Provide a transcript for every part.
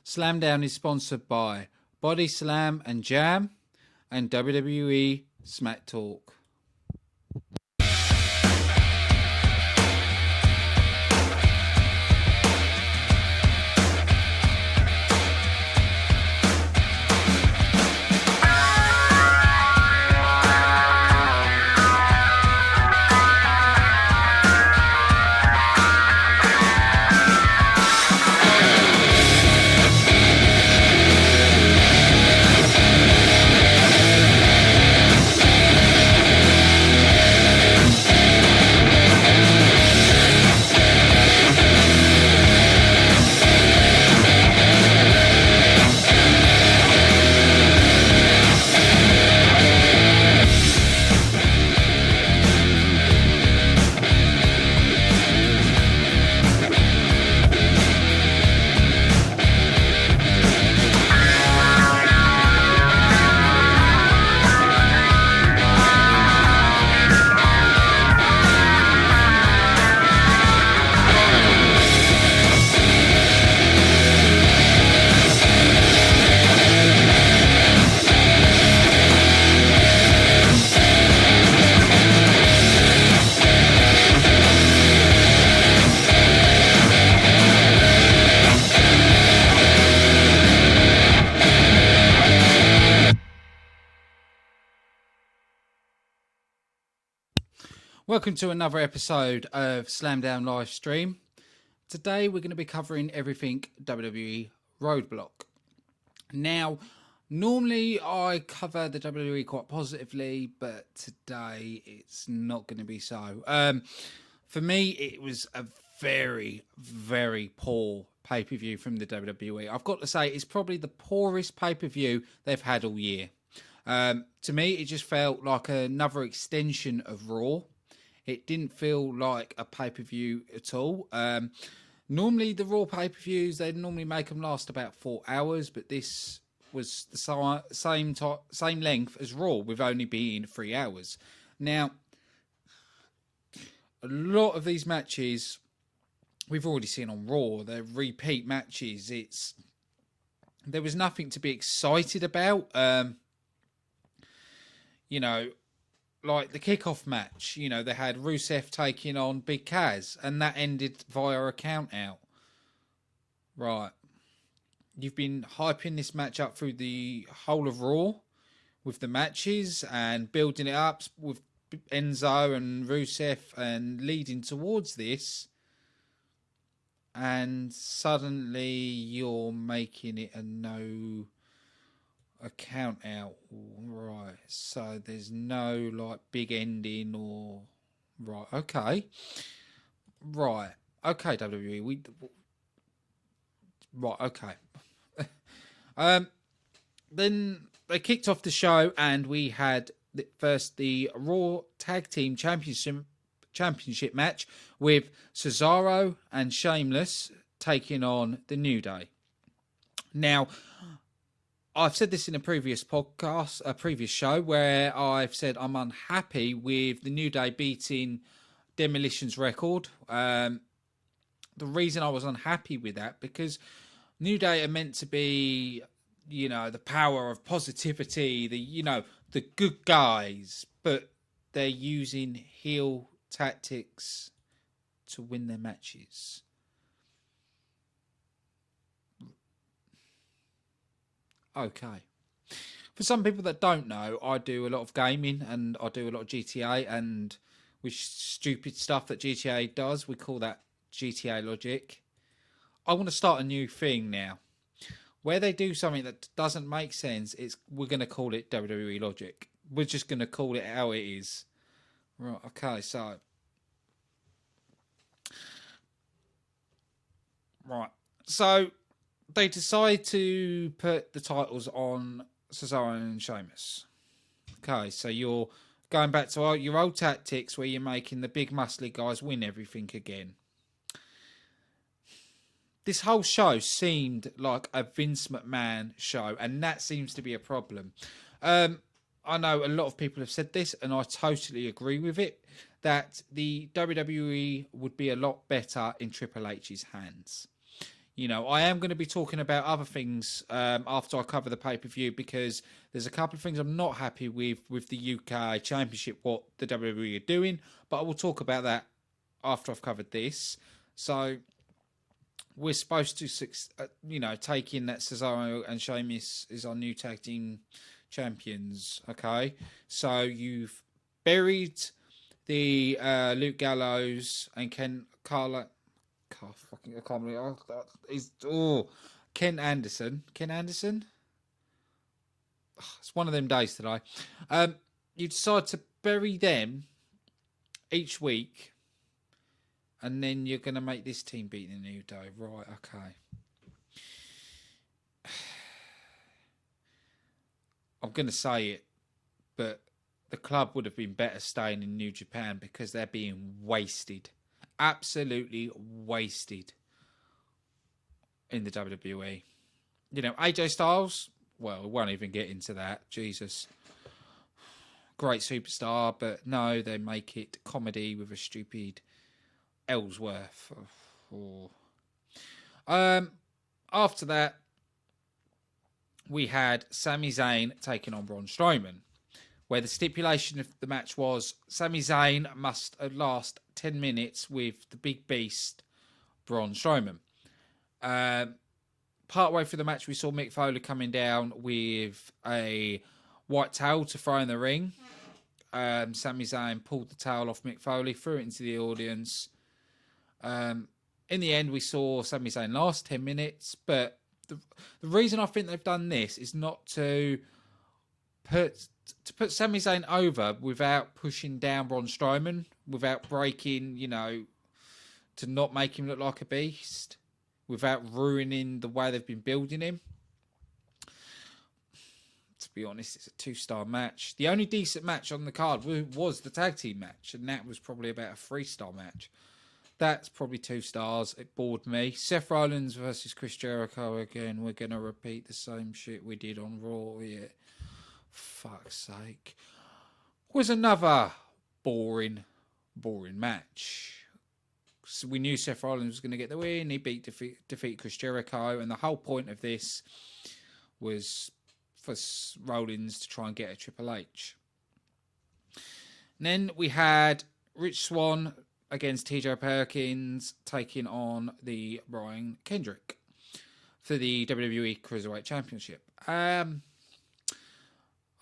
SlamDown is sponsored by BODYSLAM and Jam and WWE SmackTalk. Welcome to another episode of SlamDown live stream. Today we're going to be covering everything WWE Roadblock. Now, normally I cover the WWE quite positively, but today it's not going to be so. For me, it was a very, very poor pay-per-view from the WWE. I've got to say, it's probably the poorest pay-per-view they've had all year. To me, it just felt like another extension of Raw. It didn't feel like a pay-per-view at all. Normally, the Raw pay-per-views, they normally make them last about 4 hours, but this was the same length as Raw, with only being 3 hours. Now, a lot of these matches we've already seen on Raw. They're repeat matches. There was nothing to be excited about. Like the kickoff match, they had Rusev taking on Big Kaz, and that ended via a count out. Right. You've been hyping this match up through the whole of Raw with the matches and building it up with Enzo and Rusev and leading towards this. And suddenly you're making it a count out. Right, so there's no like big ending or okay WWE then they kicked off the show and we had first the Raw Tag Team Championship match with Cesaro and Sheamus taking on the New Day. Now, I've said this in a previous podcast, a previous show, where I've said I'm unhappy with the New Day beating Demolition's record. The reason I was unhappy with that, because New Day are meant to be, the power of positivity, the good guys, but they're using heel tactics to win their matches. Okay. For some people that don't know, I do a lot of gaming and I do a lot of GTA, and with stupid stuff that GTA does, we call that GTA logic. I want to start a new thing now. Where they do something that doesn't make sense, we're going to call it WWE logic. We're just going to call it how it is. Right, okay, so. Right, so they decide to put the titles on Cesaro and Sheamus. Okay, so you're going back to your old tactics where you're making the big muscly guys win everything again. This whole show seemed like a Vince McMahon show, and that seems to be a problem. I know a lot of people have said this, and I totally agree with it, that the WWE would be a lot better in Triple H's hands. You know, I am going to be talking about other things after I cover the pay-per-view, because there's a couple of things I'm not happy with the UK Championship, what the WWE are doing, but I will talk about that after I've covered this. So we're supposed to, you know, take in that Cesaro and Sheamus is our new tag team champions, okay? So you've buried the Luke Gallows and Ken Anderson. Ken Anderson? It's one of them days today. You decide to bury them each week, and then you're going to make this team beat the New Day. Right, okay. I'm going to say it, but the club would have been better staying in New Japan, because they're being wasted. Absolutely wasted in the WWE. You know, AJ Styles, well, we won't even get into that. Jesus. Great superstar, but no, they make it comedy with a stupid Ellsworth. After that, we had Sami Zayn taking on Braun Strowman, where the stipulation of the match was Sami Zayn must last 10 minutes with the big beast, Braun Strowman. Partway through the match, we saw Mick Foley coming down with a white towel to throw in the ring. Sami Zayn pulled the towel off Mick Foley, threw it into the audience. In the end, we saw Sami Zayn last 10 minutes, but the reason I think they've done this is not to put Sami Zayn over without pushing down Braun Strowman, without breaking, you know, to not make him look like a beast, without ruining the way they've been building him. To be honest, it's a 2-star match. The only decent match on the card was the tag team match, and that was probably about a 3-star match. That's probably 2 stars. It bored me. Seth Rollins versus Chris Jericho again. We're going to repeat the same shit we did on Raw. Yeah. Fuck's sake. Was another boring match. So we knew Seth Rollins was going to get the win. He defeat Chris Jericho, and the whole point of this was for Rollins to try and get a Triple H. And then we had Rich Swann against TJ Perkins taking on the Brian Kendrick for the WWE Cruiserweight Championship. I've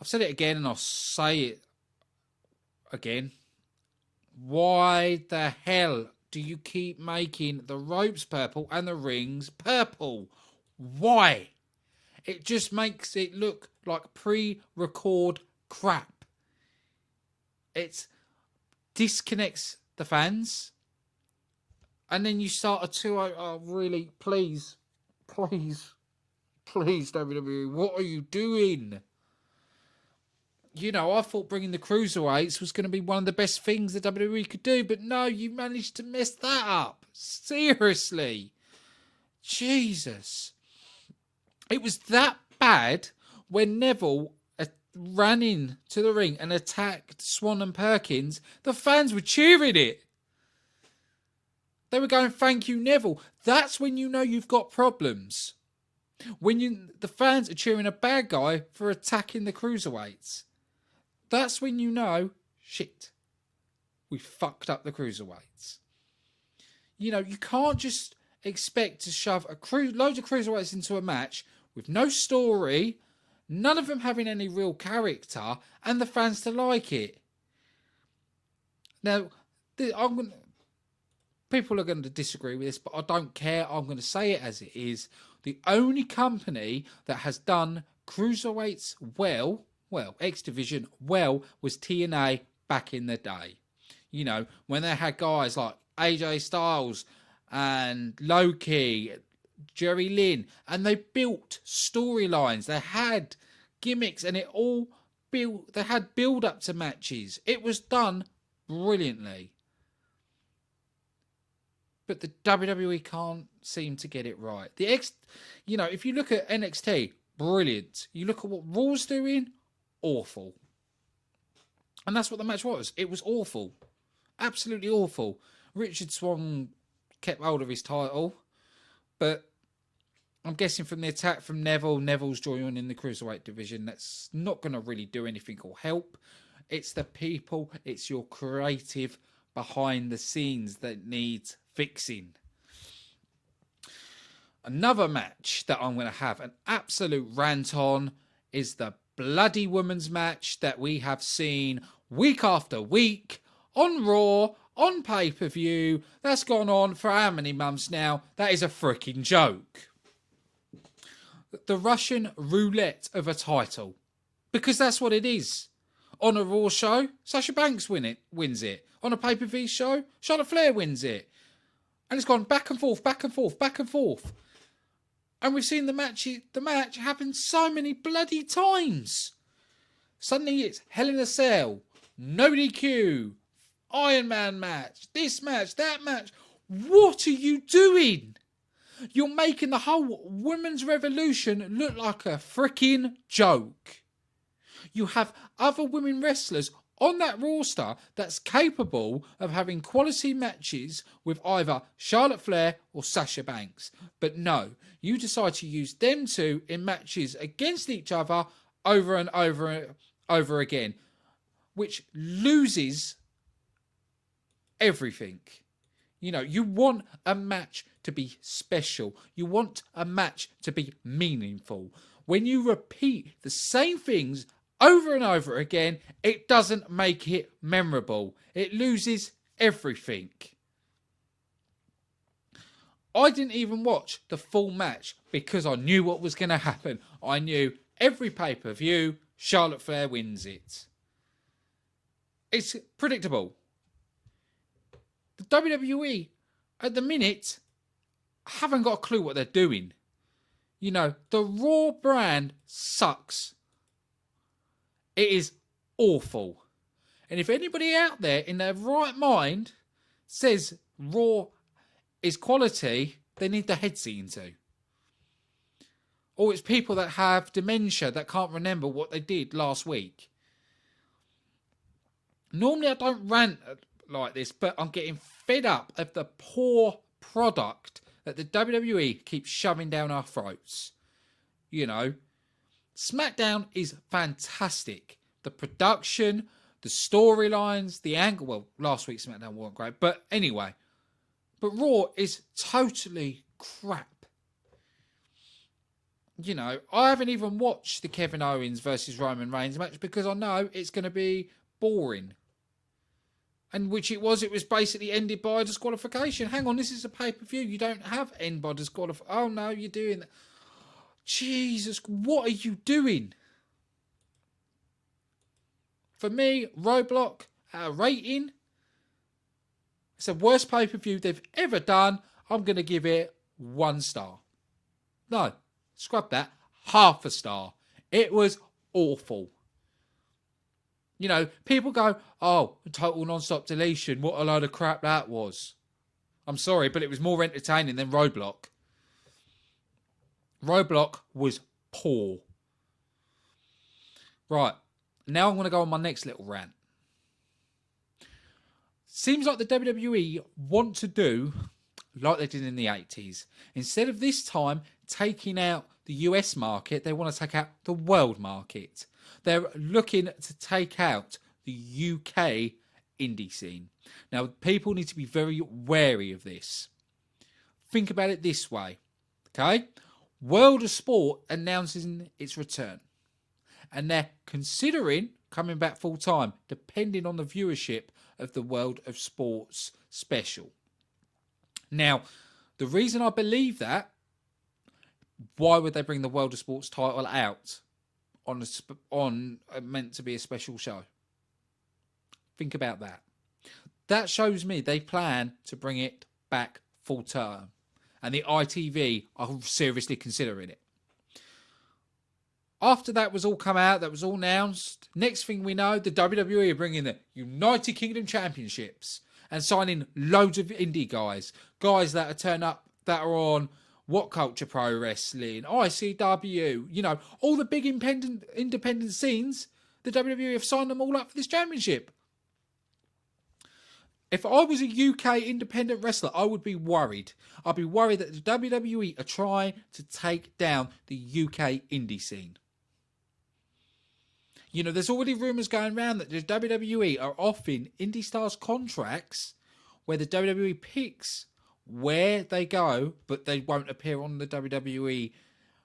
said it again, and I'll say it again. Why the hell do you keep making the ropes purple and the rings purple? Why? It just makes it look like pre-record crap. It disconnects the fans. And then you start a 2-0. Oh, really? Please, WWE, what are you doing? You know, I thought bringing the Cruiserweights was going to be one of the best things the WWE could do, but no, you managed to mess that up. Seriously. Jesus. It was that bad when Neville ran into the ring and attacked Swann and Perkins. The fans were cheering it. They were going, "Thank you, Neville." That's when you know you've got problems. When the fans are cheering a bad guy for attacking the Cruiserweights. That's when you know, shit, we fucked up the Cruiserweights. You know, you can't just expect to shove loads of Cruiserweights into a match with no story, none of them having any real character, and the fans to like it. Now, people are going to disagree with this, but I don't care. I'm going to say it as it is. The only company that has done Cruiserweights well, X Division well, was TNA back in the day. You know, when they had guys like AJ Styles and Loki, Jerry Lynn, and they built storylines. They had gimmicks, and it all built. They had build-up to matches. It was done brilliantly. But the WWE can't seem to get it right. You know, if you look at NXT, brilliant. You look at what Raw's doing, awful. And that's what the match was. It was awful. Absolutely awful. Richard Swann kept hold of his title, but I'm guessing from the attack from Neville. Neville's joining the Cruiserweight division. That's not going to really do anything or help. It's the people, it's your creative behind the scenes that needs fixing. Another match that I'm going to have an absolute rant on is the bloody women's match that we have seen week after week on Raw, on pay-per-view. That's gone on for how many months now? That is a freaking joke. The Russian roulette of a title. Because that's what it is. On a Raw show, Sasha Banks wins it. On a pay-per-view show, Charlotte Flair wins it. And it's gone back and forth, back and forth, back and forth. And we've seen the match happen so many bloody times. Suddenly it's Hell in a Cell, no DQ, Iron Man match, this match, that match. What are you doing? You're making the whole women's revolution look like a freaking joke. You have other women wrestlers on that roster that's capable of having quality matches with either Charlotte Flair or Sasha Banks. But no, you decide to use them two in matches against each other over and over again, which loses everything. You know, you want a match to be special. You want a match to be meaningful. When you repeat the same things over and over again, it doesn't make it memorable. It loses everything. I didn't even watch the full match because I knew what was going to happen. I knew every pay-per-view, Charlotte Flair wins it. It's predictable. The WWE, at the minute, haven't got a clue what they're doing. You know, the Raw brand sucks. It is awful. And if anybody out there in their right mind says Raw is quality, they need their heads eaten to. Or it's people that have dementia that can't remember what they did last week. Normally I don't rant like this, but I'm getting fed up of the poor product that the WWE keeps shoving down our throats. You know, SmackDown is fantastic. The production, the storylines, the angle. Well, last week's SmackDown wasn't great, but anyway. But Raw is totally crap. You know, I haven't even watched the Kevin Owens versus Roman Reigns match because I know it's going to be boring. And which it was basically ended by a disqualification. Hang on, this is a pay-per-view. You don't have end by disqualification. Oh, no, you're doing that. Jesus, what are you doing? For me, Roadblock, at a rating, it's the worst pay-per-view they've ever done. I'm going to give it 1 star. No, scrub that. 1/2 star. It was awful. You know, people go, oh, total non-stop deletion. What a load of crap that was. I'm sorry, but it was more entertaining than Roadblock. Roadblock was poor. Right, now I'm going to go on my next little rant. Seems like the WWE want to do like they did in the 80s. Instead of this time taking out the US market, they want to take out the world market. They're looking to take out the UK indie scene. Now, people need to be very wary of this. Think about it this way, okay? World of Sport announcing its return. And they're considering coming back full time, depending on the viewership of the World of Sports special. Now, the reason I believe that, why would they bring the World of Sports title out on meant to be a special show? Think about that. That shows me they plan to bring it back full term. And the ITV are seriously considering it. After that was all come out, that was all announced, next thing we know, the WWE are bringing the United Kingdom Championships and signing loads of indie guys that are turn up, that are on What Culture Pro Wrestling, ICW, you know, all the big independent scenes, the WWE have signed them all up for this championship. If I was a UK independent wrestler, I would be worried. I'd be worried that the WWE are trying to take down the UK indie scene. You know, there's already rumours going around that the WWE are offering indie stars contracts where the WWE picks where they go, but they won't appear on the WWE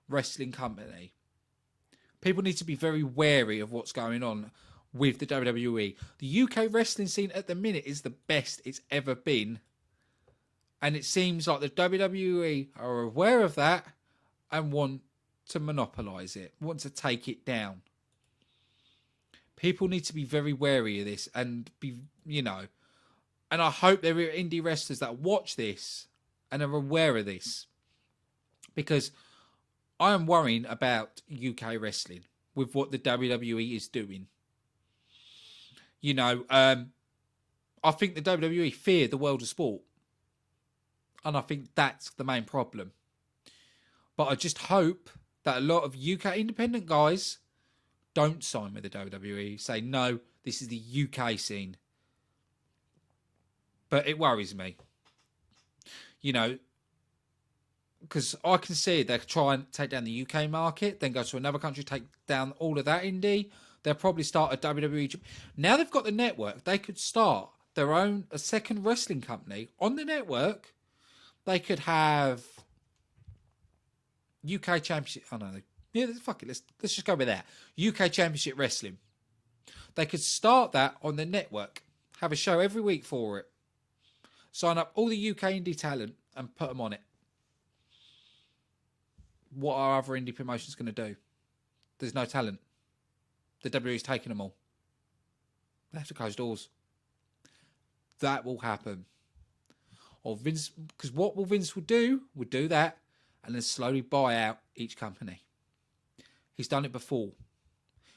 wrestling company. People need to be very wary of what's going on with the WWE. The UK wrestling scene at the minute is the best it's ever been. And it seems like the WWE are aware of that and want to monopolise it, want to take it down. People need to be very wary of this and be, you know, and I hope there are indie wrestlers that watch this and are aware of this. Because I am worrying about UK wrestling with what the WWE is doing. You know, I think the WWE fear the world of sport. And I think that's the main problem. But I just hope that a lot of UK independent guys don't sign with the WWE. Say, no, this is the UK scene. But it worries me. You know, because I can see they try and take down the UK market, then go to another country, take down all of that indie. They'll probably start a WWE. Now they've got the network, they could start their own, a second wrestling company on the network. They could have UK Championship. Oh no, yeah, fuck it. Let's just go with that. UK Championship Wrestling. They could start that on the network. Have a show every week for it. Sign up all the UK indie talent and put them on it. What are other indie promotions going to do? There's no talent. The WWE's taking them all. They have to close doors. That will happen. Or Vince, because what will Vince will do that and then slowly buy out each company. He's done it before.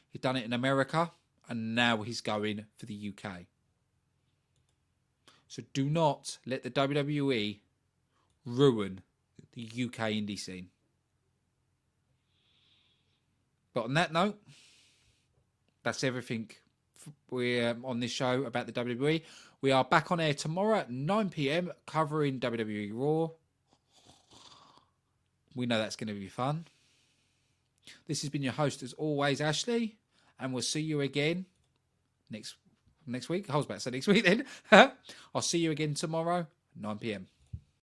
He's done it in America and now he's going for the UK. So do not let the WWE ruin the UK indie scene. But on that note, that's everything we're on this show about the WWE. We are back on air tomorrow at 9 PM covering WWE Raw. We know that's going to be fun. This has been your host as always, Ashley, and we'll see you again next week. I was about to say next week then. I'll see you again tomorrow, 9 PM.